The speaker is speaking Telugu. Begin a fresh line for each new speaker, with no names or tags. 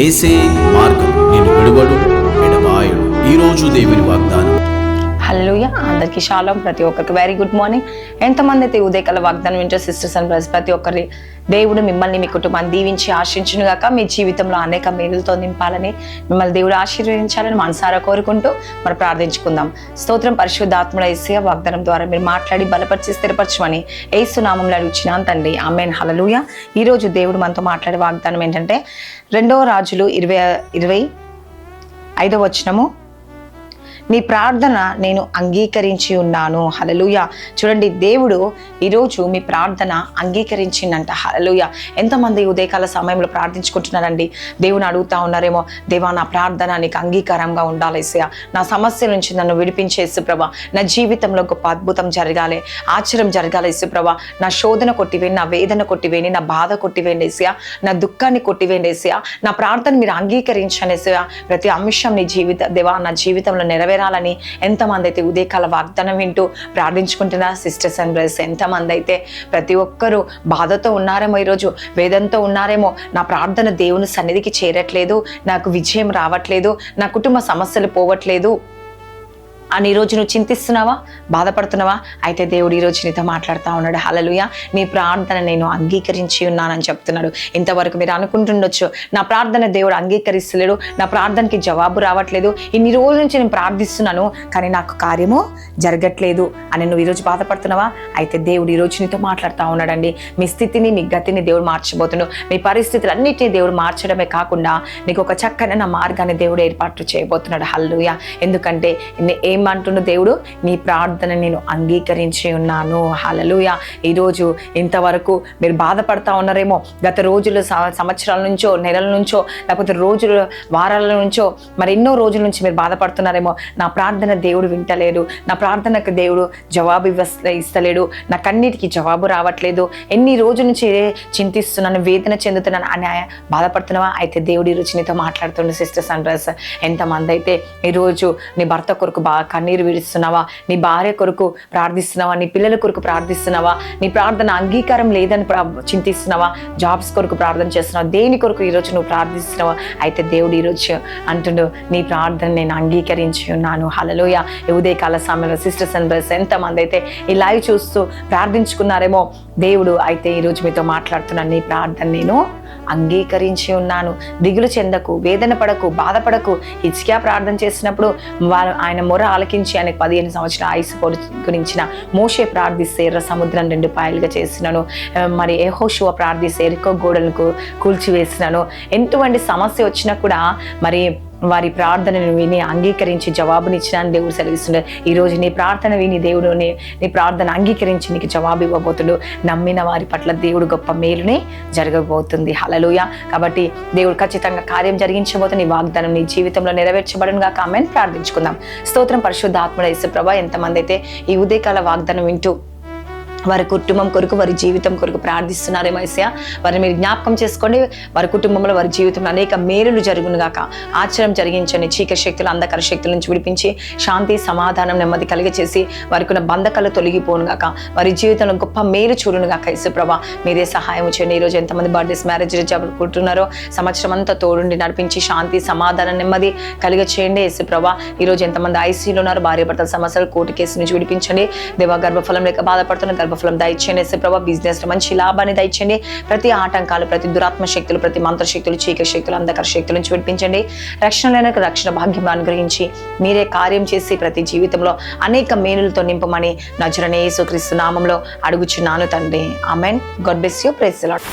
ఏసే మార్గం, నేను విడువడు ఎడబాయడు. ఈరోజు దేవుని వాగ్దానం.
హల్లెలూయా. అందరికీ షాలోమ్. ప్రతి ఒక్కరికి వెరీ గుడ్ మార్నింగ్. ఎంతమంది అయితే ఉదయకాల వాగ్దానం వింటారు సిస్టర్స్ అండ్ బ్రదర్స్, ప్రతి ఒక్కరి దేవుడు మిమ్మల్ని మీ కుటుంబాన్ని దీవించి ఆశించును గాక. మీ జీవితంలో అనేక మేలులతో నింపాలని, మిమ్మల్ని దేవుడు ఆశీర్వదించాలని మనసారా కోరుకుంటూ మనం ప్రార్థించుకుందాం. స్తోత్రం. పరిశుద్ధాత్ముడ యేసయ్య వాగ్దానం ద్వారా మీరు మాట్లాడి బలపరిచి స్థిరపరచమని యేసు నామములో అడుగుచున్నాను తండ్రి, ఆమేన్. హల్లెలూయా. ఈరోజు దేవుడు మనతో మాట్లాడే వాగ్దానం ఏంటంటే 2 రాజులు 25వ వచనము, నీ ప్రార్థన నేను అంగీకరించి ఉన్నాను. హల్లెలూయా. చూడండి, దేవుడు ఈరోజు మీ ప్రార్థన అంగీకరించిందంట. హల్లెలూయా. ఎంతమంది ఉదయకాల సమయంలో ప్రార్థించుకుంటున్నారండి? దేవుని అడుగుతా ఉన్నారేమో, దేవా నా ప్రార్థన నీకు అంగీకారంగా ఉండాలి యేసయ్య, నా సమస్య నుంచి నన్ను విడిపించే యేసుప్రభా, నా జీవితంలో గొప్ప అద్భుతం జరగాలి, ఆశ్చర్యం జరగాలి యేసుప్రభా, నా శోధన కొట్టివేయండి, నా వేదన కొట్టివేయండి, నా బాధ కొట్టివేయండి యేసయ్య, నా దుఃఖాన్ని కొట్టివేయండి యేసయ్య, నా ప్రార్థన మీరు అంగీకరించండి యేసయ్య, ప్రతి అంశం నీ దేవా నా జీవితంలో నెరవేరాలని ఎంతమంది అయితే ఉదయకాల వాగ్దానం వింటూ ప్రార్థించుకుంటున్నా సిస్టర్స్ అండ్ బ్రదర్స్, ఎంతమంది అయితే ప్రతి ఒక్కరూ బాధతో ఉన్నారేమో, ఈరోజు వేదంతో ఉన్నారేమో, నా ప్రార్థన దేవుని సన్నిధికి చేరట్లేదు, నాకు విజయం రావట్లేదు, నా కుటుంబ సమస్యలు పోవట్లేదు అని ఈరోజు నువ్వు చింతిస్తున్నావా, బాధపడుతున్నావా? అయితే దేవుడు ఈరోజు నీతో మాట్లాడుతూ ఉన్నాడు. హల్లెలూయా. నీ ప్రార్థన నేను అంగీకరించి ఉన్నానని చెప్తున్నాడు. ఇంతవరకు మీరు అనుకుంటుండొచ్చు, నా ప్రార్థన దేవుడు అంగీకరిస్తలేడు, నా ప్రార్థనకి జవాబు రావట్లేదు, ఇన్ని రోజుల నుంచి నేను ప్రార్థిస్తున్నాను కానీ నాకు కార్యము జరగట్లేదు అని నువ్వు ఈరోజు బాధపడుతున్నావా? అయితే దేవుడు ఈరోజు నీతో మాట్లాడుతూ ఉన్నాడండి. మీ స్థితిని, మీ గతిని దేవుడు మార్చబోతున్నాడు. మీ పరిస్థితులన్నిటినీ దేవుడు మార్చడమే కాకుండా నీకు ఒక చక్కనైన మార్గాన్ని దేవుడు ఏర్పాటు చేయబోతున్నాడు. హల్లెలూయా. ఎందుకంటే ఏమంటున్న దేవుడు, నీ ప్రార్థన నేను అంగీకరించి ఉన్నాను. హల్లెలూయా. ఈరోజు ఇంతవరకు మీరు బాధపడతా ఉన్నారేమో, గత రోజులు సంవత్సరాల నుంచో, నెలల నుంచో, లేకపోతే రోజులు వారాల నుంచో, మరి ఎన్నో రోజుల నుంచి మీరు బాధపడుతున్నారేమో, నా ప్రార్థన దేవుడు వింటలేడు, నా ప్రార్థనకు దేవుడు జవాబు ఇస్తలేడు, నా కన్నిటికి జవాబు రావట్లేదు, ఎన్ని రోజుల నుంచి చింతిస్తున్నాను, వేదన చెందుతున్నాను అని బాధపడుతున్నావా? అయితే దేవుడు ఈరోజు నీతో మాట్లాడుతుండే సిస్టర్స్ అండ్ బ్రదర్స్, ఎంతమంది అయితే ఈరోజు నీ భర్త కొరకు బాగా కన్నీరు విడుస్తున్నావా, నీ భార్య కొరకు ప్రార్థిస్తున్నావా, నీ పిల్లల కొరకు ప్రార్థిస్తున్నావా, నీ ప్రార్థన అంగీకారం లేదని చింతిస్తున్నావా, జాబ్స్ కొరకు ప్రార్థన చేస్తున్నావా, దేని కొరకు ఈరోజు నువ్వు ప్రార్థిస్తున్నావా? అయితే దేవుడు ఈరోజు అంటుండు, నీ ప్రార్థన నేను అంగీకరించి ఉన్నాను. హల్లెలూయా. ఉదయకాల సమయంలో సిస్టర్స్ అండ్ బ్రదర్స్, ఎంతమంది అయితే ఈ లైవ్ చూస్తూ ప్రార్థించుకున్నారేమో, దేవుడు అయితే ఈరోజు మీతో మాట్లాడుతున్నాను, నీ ప్రార్థన నేను అంగీకరించి ఉన్నాను. దిగులు చెందకు, వేదన పడకు, బాధపడకు. హిజ్కియా ప్రార్థన చేసినప్పుడు ఆయన మొర ఆలకించి ఆయనకు 15 సంవత్సరాల ఆయుసు గురించిన మోషే ప్రార్థిస్తే ఎర్ర సముద్రం 2 పాయలుగా చేసినాను. మరి యెహోషువ ప్రార్థిస్తే ఎరికో గోడలకు కూల్చివేసినాను. ఎటువంటి సమస్య వచ్చినా కూడా మరి వారి ప్రార్థనను విని అంగీకరించి జవాబునిచ్చినాను దేవుడు సెలవిస్తున్నాడు. ఈరోజు నీ ప్రార్థన విని దేవుడు నీ ప్రార్థన అంగీకరించి నీకు జవాబు ఇవ్వబోతుడు. నమ్మిన వారి పట్ల దేవుడు గొప్ప మేలునే జరగబోతుంది. హల్లెలూయా. కాబట్టి దేవుడు ఖచ్చితంగా కార్యం జరిగించబోతుంది. నీ వాగ్దానం నీ జీవితంలో నెరవేర్చబడును గాక. ఆమేన్. ప్రార్థించుకుందాం. స్తోత్రం. పరిశుద్ధాత్ముడ యేసుప్రభా, ఎంతమంది అయితే ఈ ఉదయకాల వాగ్దానం వింటూ వారి కుటుంబం కొరకు, వారి జీవితం కొరకు ప్రార్థిస్తున్నారేమో యేసయ్య, వారిని మీరు జ్ఞాపకం చేసుకోండి. వారి కుటుంబంలో, వారి జీవితంలో అనేక మేలులు జరుగును గాక. ఆశ్చర్యం జరిగించండి. చీకటి శక్తులు, అంధకార శక్తుల నుంచి విడిపించి శాంతి, సమాధానం, నెమ్మది కలిగచేసి వారికి ఉన్న బంధకాలు తొలగిపోను గాక. వారి జీవితంలో గొప్ప మేలు చూడును గాక. యేసుప్రభా, మీరే సహాయం చేయండి. ఈరోజు ఎంతమంది బర్త్డేస్, మ్యారేజ్ జరుపుకుంటున్నారో సంవత్సరం అంతా తోడుండి నడిపించి శాంతి, సమాధానం, నెమ్మది కలిగ చేయండి. యేసుప్రభా, ఈరోజు ఎంతమంది ఐసీయూలో ఉన్నారు, భార్యాభర్తల సమస్యలు, కోర్టు కేసు నుంచి విడిపించండి. దేవా, గర్భఫలం లేక బాధపడుతున్న గర్భఫలం దయచేయండి. యేసుప్రభా, బిజినెస్ లో మంచి లాభాన్ని దయచేయండి. ప్రతి ఆటంకాలు, ప్రతి దురాత్మ శక్తులు, ప్రతి మంత్రశక్తులు, చీకటి శక్తులు, అంధకార శక్తుల నుంచి విడిపించండి. రక్షణ లేని రక్షణ భాగ్యం అనుగ్రహించి మీరే కార్యం చేసి ప్రతి జీవితంలో అనేక మేలులతో నింపమని నజరేయుడైన యేసుక్రీస్తు నామములో అడుగుచున్నాను తండ్రి. ఆమేన్. God bless you. Praise the lord.